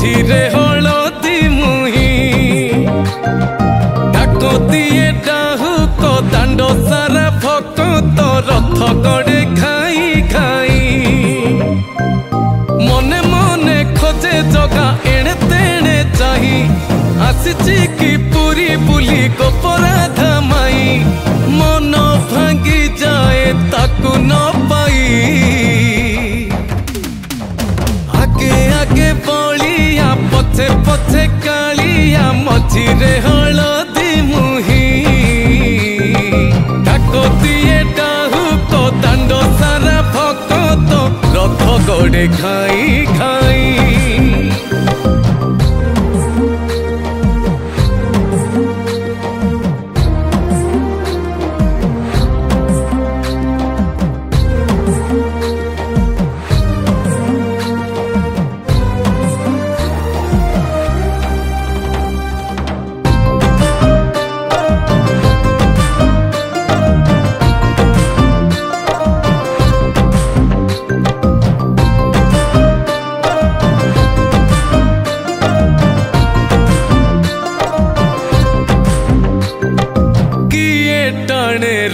ମଝିରେ ହଳଦୀ ମୁହିଁ ଡାକତିଏ ଡାହୁକ ଦାଣ୍ଡ ସାରା ଭକ୍ତ ରଥ ଗଡ଼େ ଖାଇ ଖାଇ ମନେ ମନେ ଖୋଜେ ଜଗା ଏଣେ ତେଣେ ଚାହିଁ ଆସିଛି କି ପୁରୀ ବୁଲି ଗୋପରାଧା ମାଇ ମନ ଭାଙ୍ଗି ଯାଏ ତାକୁ ନ ପାଇ ଆଗେ ଆଗେ ବଳିଆ ପଛେ ପଛେ କାଳିଆ ମଝିରେ ହଳଦୀ ମୁହିଁ ଡାକତିଏ ଡାହୁକ ଦାଣ୍ଡ ସାରା ଭକ୍ତ ରଥ ଗଡ଼େ ଖାଇ ଖାଇ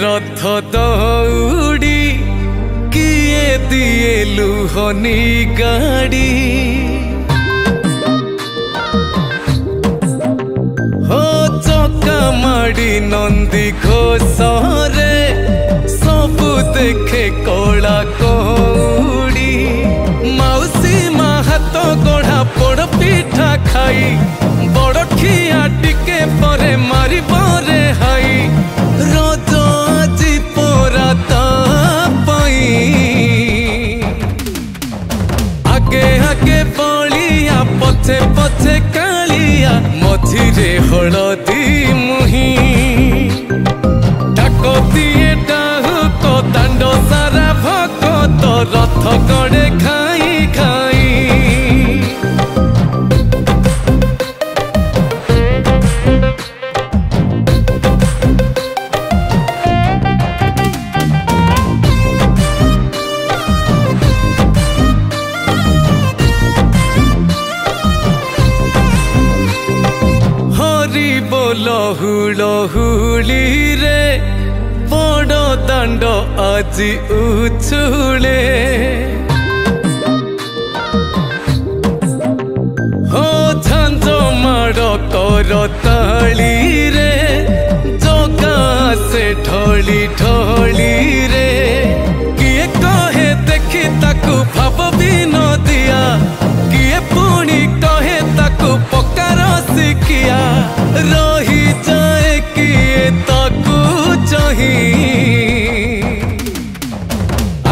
रथ दौड़ी किए दिए लुहनी गाड़ी हो चका माड़ी नंदी घोषरे सबु देखे कला कौड़ी मौसी माँ हाथ गढ़ा पोड़ पिठा खाई बड़ खिया टिके परे मारी बरे हाई रज আজি पोरा तापाई आगे आगे बलिया पछे पछे कालिया मझिरे हलदी मुही डाकतिए डाहुक दाण्ड सारा भक्त रथ गड़े खाई खाई लहुली रे बड़ दाण्ड আজি उछुले हो झांझ माड़ कर ताली रे जगा से ढली ढली रे किए कहे देखी ताकू भाव भी न दिया किए पुणी कहे ताकू पकार सिकिया रही जाए किए ताकू चाही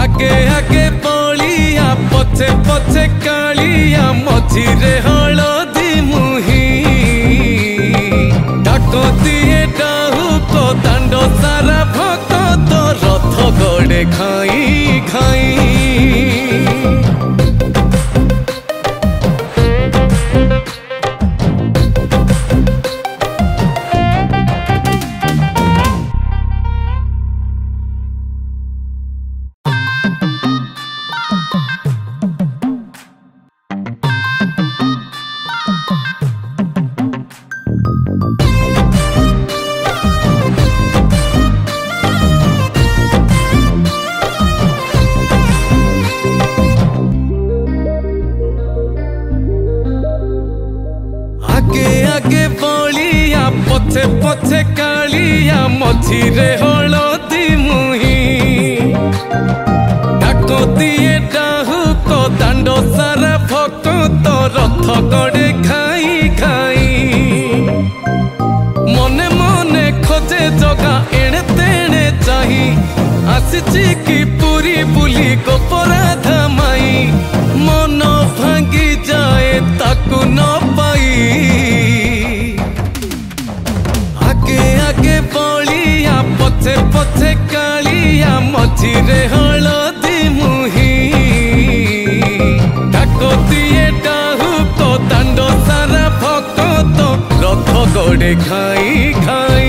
आगे आगे बलिया पछे पछे कालिया मझिरे हलदी मुही डाकतिए डाहुक दाण्ड सारा भक्त रथ गड़े खाई खाई पछे पछे कालिया मझिरे हलदी मुही डाकतिए डाहुक दाण्ड सारा भक्त रथ गड़े खाई खाई मने मने खोजे जगा एणे तेणे चाही आसिची कि पुरी बुली गोपराधा माई मन भांगी जाए ताकू न पाई आगे आगे बलिया पछे पछे कालिया मझिरे हलदी मुही डाकतिए डाहुक दाण्ड सारा भक्त रथ गड़े खाई खाई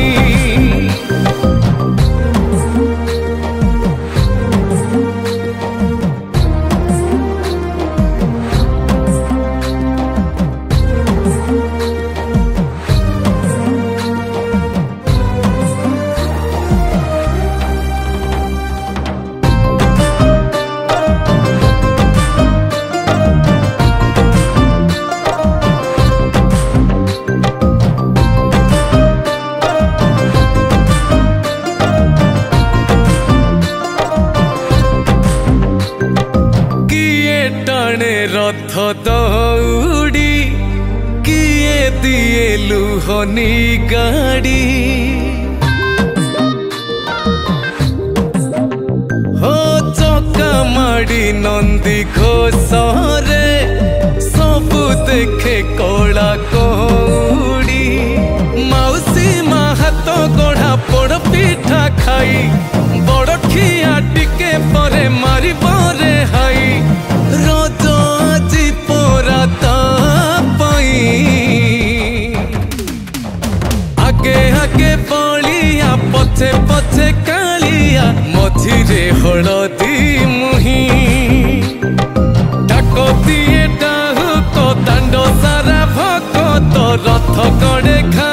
रथ दौड़ी किए दिए लुहनी गाड़ी हो चका माड़ी नंदी घोषरे सबु देखे कला कौड़ी मौसी माँ हाथ गढ़ा पोड़ पिठा खाई बड़ खिया टिके परे मारी बरे हाई रज आजी पोरा तापाई आगे आगे बलिया पछे पछे कालिया मझिरे हलदी मुही डाक दिए डाहुक दांड सारा भगत रथ गड़े खा